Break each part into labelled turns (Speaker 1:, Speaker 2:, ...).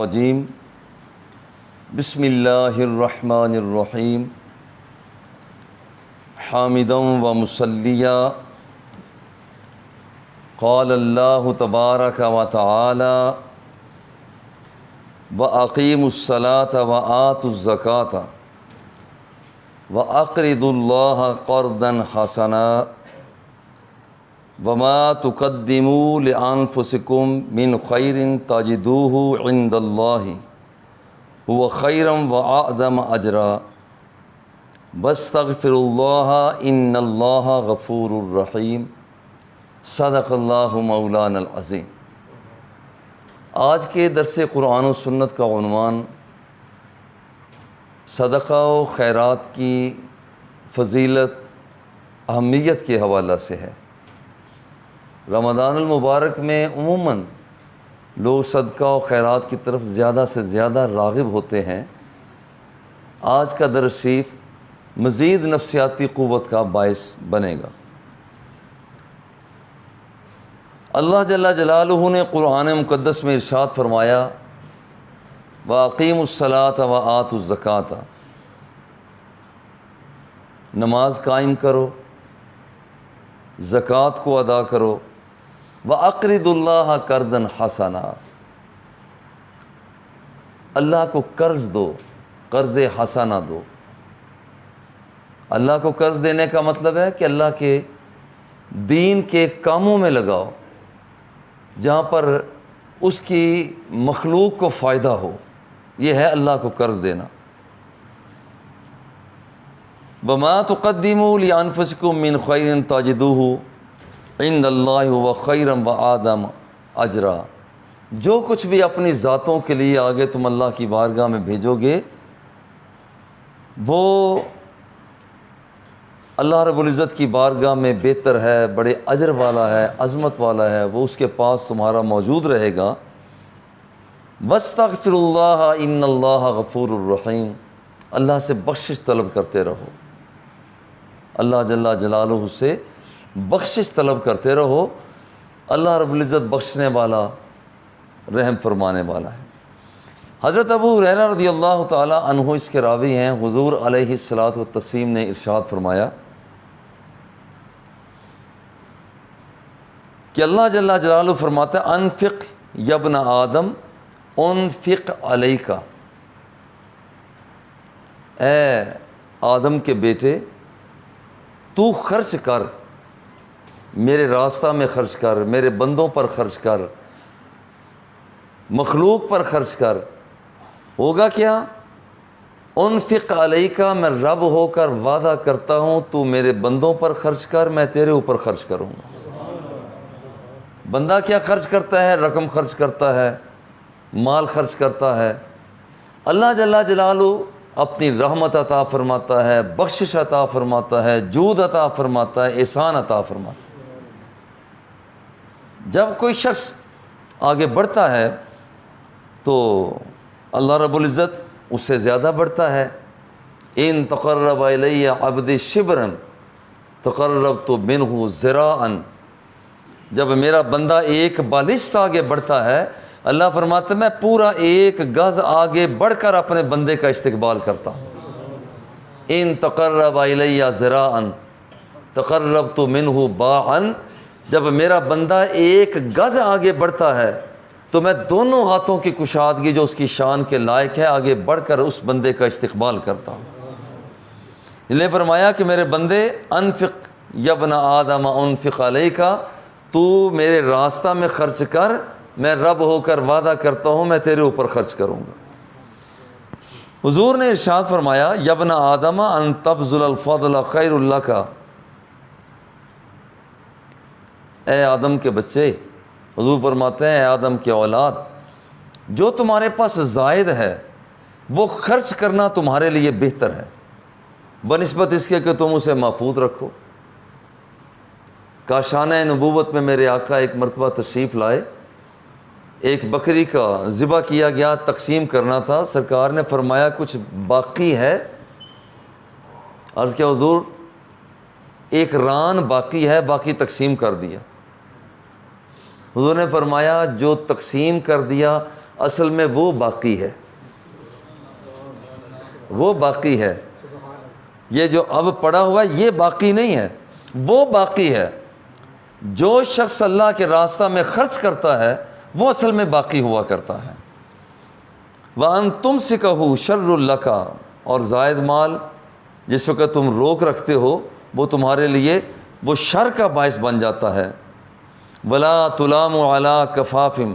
Speaker 1: الرجیم بسم اللہ الرحمن الرحیم حامدا و مصلیا قال اللہ تبارک و تعالی وَأَقِيمُوا الصَّلَاةَ وَآتُوا الزَّكَاةَ وَأَقْرِضُوا اللَّهَ قَرْضًا حَسَنًا وَمَا تُقَدِّمُوا لِأَنفُسِكُم مِّن خَيْرٍ تَجِدُوهُ عِندَ اللَّهِ هُوَ خَيْرًا وَأَعْظَمَ أَجْرًا وَاسْتَغْفِرُوا اللَّهَ إِنَّ اللَّهَ غَفُورٌ رَحِيمٌ صدق اللہ مولانا العظیم۔ آج کے درس قرآن و سنت کا عنوان صدقہ و خیرات کی فضیلت اہمیت کے حوالہ سے ہے۔ رمضان المبارک میں عموماً لوگ صدقہ و خیرات کی طرف زیادہ سے زیادہ راغب ہوتے ہیں۔ آج کا درس شریف مزید نفسیاتی قوت کا باعث بنے گا۔ اللہ جل جلالہ نے قرآن مقدس میں ارشاد فرمایا وَأَقِيمُوا الصَّلَاةَ وَآتُوا الزَّكَاةَ، نماز قائم کرو، زکوٰۃ کو ادا کرو، وَأَقْرِضُوا اللَّهَ قَرْضًا حَسَنًا، اللہ کو قرض دو، قرض حسنہ دو۔ اللہ کو قرض دینے کا مطلب ہے کہ اللہ کے دین کے کاموں میں لگاؤ جہاں پر اس کی مخلوق کو فائدہ ہو، یہ ہے اللہ کو قرض دینا۔ وَمَا تُقَدِّمُوا لِأَنفُسِكُم مِّن خَيْرٍ تَجِدُوهُ عِندَ اللَّهِ هُوَ خَيْرًا وَأَعْظَمَ أَجْرًا، جو کچھ بھی اپنی ذاتوں کے لیے آگے تم اللہ کی بارگاہ میں بھیجو گے وہ اللہ رب العزت کی بارگاہ میں بہتر ہے، بڑے اجر والا ہے، عظمت والا ہے، وہ اس کے پاس تمہارا موجود رہے گا۔ وَاسْتَغْفِرُوا اللَّهَ إِنَّ اللَّهَ غَفُورٌ رَحِيمٌ، اللہ سے بخشش طلب کرتے رہو، اللہ جل جلالہ سے بخشش طلب کرتے رہو، اللہ رب العزت بخشنے والا، رحم فرمانے والا ہے۔ حضرت ابو ہریرہ رضی اللہ تعالی عنہ اس کے راوی ہیں، حضور علیہ الصلاۃ والتسلیم نے ارشاد فرمایا کہ اللہ جل جلالہ فرماتا ہے انفق یا ابن آدم انفق علیک، اے آدم کے بیٹے تو خرچ کر، میرے راستہ میں خرچ کر، میرے بندوں پر خرچ کر، مخلوق پر خرچ کر۔ ہوگا کیا؟ انفق علیک، میں رب ہو کر وعدہ کرتا ہوں تو میرے بندوں پر خرچ کر، میں تیرے اوپر خرچ کروں گا۔ بندہ کیا خرچ کرتا ہے؟ رقم خرچ کرتا ہے، مال خرچ کرتا ہے۔ اللہ جل جلالہ اپنی رحمت عطا فرماتا ہے، بخشش عطا فرماتا ہے، جود عطا فرماتا ہے، احسان عطا فرماتا ہے۔ جب کوئی شخص آگے بڑھتا ہے تو اللہ رب العزت اس سے زیادہ بڑھتا ہے۔ ان تقرب الی عبدی شبرا تقربت منہ ذراعا، جب میرا بندہ ایک بالشت آگے بڑھتا ہے اللہ فرماتا ہے میں پورا ایک گز آگے بڑھ کر اپنے بندے کا استقبال کرتا ہوں۔ ان تقرب الی ذراعا تقربت منہ باعا، جب میرا بندہ ایک گز آگے بڑھتا ہے تو میں دونوں ہاتھوں کی کشادگی جو اس کی شان کے لائق ہے آگے بڑھ کر اس بندے کا استقبال کرتا ہوں۔ اس نے فرمایا کہ میرے بندے انفق یا ابن آدم انفق علیک، تو میرے راستہ میں خرچ کر، میں رب ہو کر وعدہ کرتا ہوں میں تیرے اوپر خرچ کروں گا۔ حضور نے ارشاد فرمایا یا ابن آدم ان تبذل الفضل خیر لک، اے آدم کے بچے، حضور فرماتے ہیں اے آدم کے اولاد، جو تمہارے پاس زائد ہے وہ خرچ کرنا تمہارے لیے بہتر ہے بنسبت اس کے کہ تم اسے محفوظ رکھو۔ کاشانہ نبوت میں میرے آقا ایک مرتبہ تشریف لائے، ایک بکری کا ذبح کیا گیا، تقسیم کرنا تھا، سرکار نے فرمایا کچھ باقی ہے، عرض کیا حضور ایک ران باقی ہے، باقی تقسیم کر دیا۔ حضور نے فرمایا جو تقسیم کر دیا اصل میں وہ باقی ہے، وہ باقی ہے۔ یہ جو اب پڑا ہوا ہے یہ باقی نہیں ہے، وہ باقی ہے۔ جو شخص اللہ کے راستہ میں خرچ کرتا ہے وہ اصل میں باقی ہوا کرتا ہے۔ وَأَن تُمْسِكَهُ شَرٌّ لَكَ، اور زائد مال جس وقت تم روک رکھتے ہو وہ تمہارے لیے وہ شر کا باعث بن جاتا ہے۔ وَلَا تُلَامُ عَلَىٰ كَفَافٍ،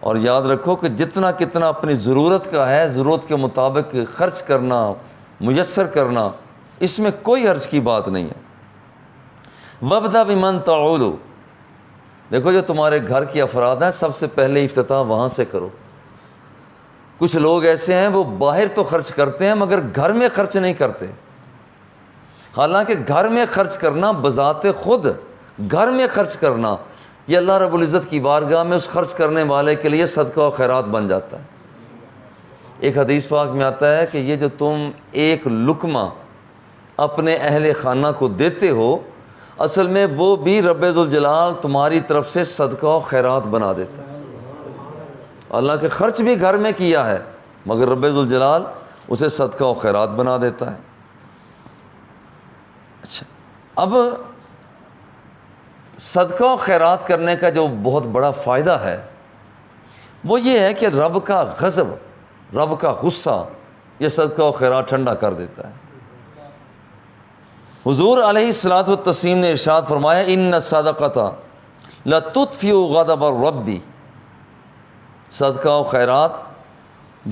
Speaker 1: اور یاد رکھو کہ جتنا کتنا اپنی ضرورت کا ہے ضرورت کے مطابق خرچ کرنا، میسر کرنا، اس میں کوئی حرج کی بات نہیں ہے۔ وَابْدَأْ بِمَنْ تَعُولُ، دیکھو جو تمہارے گھر کے افراد ہیں سب سے پہلے افتتاح وہاں سے کرو۔ کچھ لوگ ایسے ہیں وہ باہر تو خرچ کرتے ہیں مگر گھر میں خرچ نہیں کرتے، حالانکہ گھر میں خرچ کرنا بذات خود، گھر میں خرچ کرنا یہ اللہ رب العزت کی بارگاہ میں اس خرچ کرنے والے کے لیے صدقہ و خیرات بن جاتا ہے۔ ایک حدیث پاک میں آتا ہے کہ یہ جو تم ایک لقمہ اپنے اہل خانہ کو دیتے ہو اصل میں وہ بھی رب ذوالجلال تمہاری طرف سے صدقہ و خیرات بنا دیتا ہے۔ اللہ کے خرچ بھی گھر میں کیا ہے مگر رب ذوالجلال اسے صدقہ و خیرات بنا دیتا ہے۔ اچھا، اب صدقہ و خیرات کرنے کا جو بہت بڑا فائدہ ہے وہ یہ ہے کہ رب کا غضب، رب کا غصہ یہ صدقہ و خیرات ٹھنڈا کر دیتا ہے۔ حضور علیہ الصلوۃ والتسلیم نے ارشاد فرمایا ان الصدقۃ لتطفئ غضب الرب، صدقہ و خیرات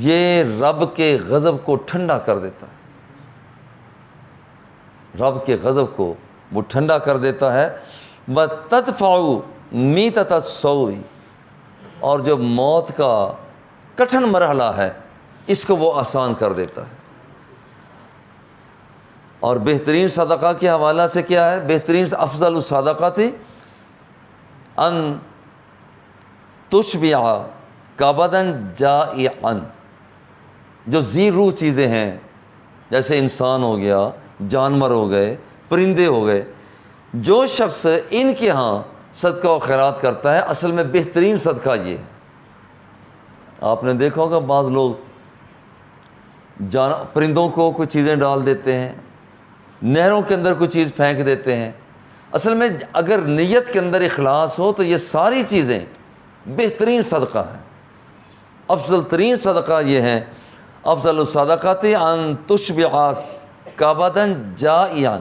Speaker 1: یہ رب کے غضب کو ٹھنڈا کر دیتا ہے، رب کے غضب کو وہ ٹھنڈا کر دیتا ہے۔ وَتَدْفَعُ مِيتَةَ السَّوْءِ، اور جو موت کا کٹھن مرحلہ ہے اس کو وہ آسان کر دیتا ہے۔ اور بہترین صدقہ کے حوالہ سے کیا ہے؟ بہترین افضل الصدقات ان تشبع کبدا جائعا، جو ذی روح چیزیں ہیں جیسے انسان ہو گیا، جانور ہو گئے، پرندے ہو گئے، جو شخص ان کے ہاں صدقہ و خیرات کرتا ہے اصل میں بہترین صدقہ یہ ہے۔ آپ نے دیکھا ہوگا بعض لوگ پرندوں کو کوئی چیزیں ڈال دیتے ہیں، نہروں کے اندر کوئی چیز پھینک دیتے ہیں۔ اصل میں اگر نیت کے اندر اخلاص ہو تو یہ ساری چیزیں بہترین صدقہ ہیں۔ افضل ترین صدقہ یہ ہے افضل الصدقات ان تشبع کبدا جائعا،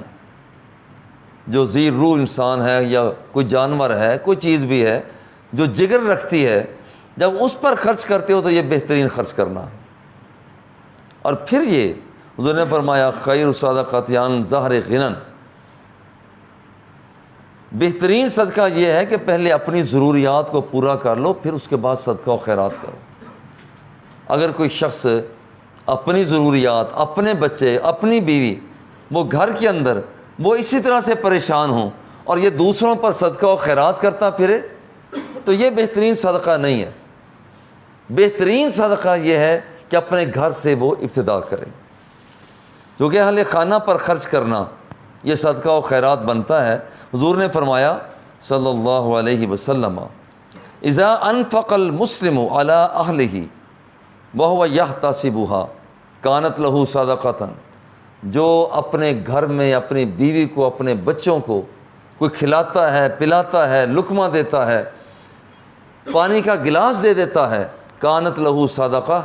Speaker 1: جو ذی روح انسان ہے یا کوئی جانور ہے، کوئی چیز بھی ہے جو جگر رکھتی ہے، جب اس پر خرچ کرتے ہو تو یہ بہترین خرچ کرنا ہے۔ اور پھر یہ حضور نے فرمایا خیر الصدقات عن ظہر غنی، بہترین صدقہ یہ ہے کہ پہلے اپنی ضروریات کو پورا کر لو پھر اس کے بعد صدقہ و خیرات کرو۔ اگر کوئی شخص اپنی ضروریات، اپنے بچے، اپنی بیوی، وہ گھر کے اندر وہ اسی طرح سے پریشان ہوں اور یہ دوسروں پر صدقہ و خیرات کرتا پھرے تو یہ بہترین صدقہ نہیں ہے۔ بہترین صدقہ یہ ہے کہ اپنے گھر سے وہ ابتدا کرے، کیونکہ اہل خانہ پر خرچ کرنا یہ صدقہ و خیرات بنتا ہے۔ حضور نے فرمایا صلی اللہ علیہ وسلم اذا انفق المسلم علی اہلہ وہو یحتسبها کانت لہ صدقۃ، جو اپنے گھر میں اپنی بیوی کو، اپنے بچوں کو کوئی کھلاتا ہے، پلاتا ہے، لقمہ دیتا ہے، پانی کا گلاس دے دیتا ہے، کانت لہ صدقہ،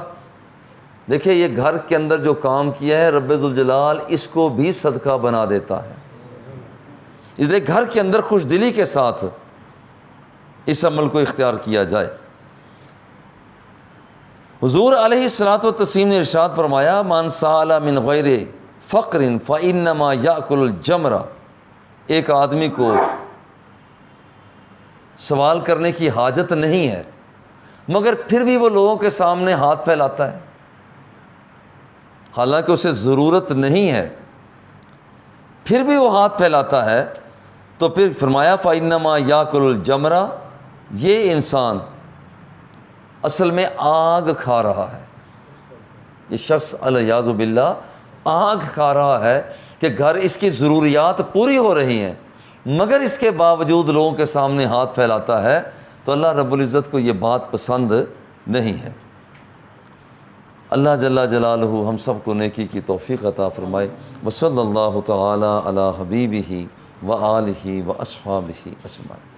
Speaker 1: دیکھیں یہ گھر کے اندر جو کام کیا ہے رب ذوالجلال اس کو بھی صدقہ بنا دیتا ہے۔ اس لیے گھر کے اندر خوش دلی کے ساتھ اس عمل کو اختیار کیا جائے۔ حضور علیہ الصلوۃ والتسلیم نے ارشاد فرمایا من سأل من غیر فقر فإنما یأکل الجمر، ایک آدمی کو سوال کرنے کی حاجت نہیں ہے مگر پھر بھی وہ لوگوں کے سامنے ہاتھ پھیلاتا ہے حالانکہ اسے ضرورت نہیں ہے، پھر بھی وہ ہاتھ پھیلاتا ہے، تو پھر فرمایا فإنما یأکل الجمر، یہ انسان اصل میں آگ کھا رہا ہے۔ یہ شخص علیاذ باللہ آگ کھا رہا ہے کہ گھر اس کی ضروریات پوری ہو رہی ہیں مگر اس کے باوجود لوگوں کے سامنے ہاتھ پھیلاتا ہے، تو اللہ رب العزت کو یہ بات پسند نہیں ہے۔ اللہ جل جلالہ ہم سب کو نیکی کی توفیق عطا فرمائے۔ وصلی اللہ تعالی علی حبیبہ و آلہ و اصحابہ اجمعین۔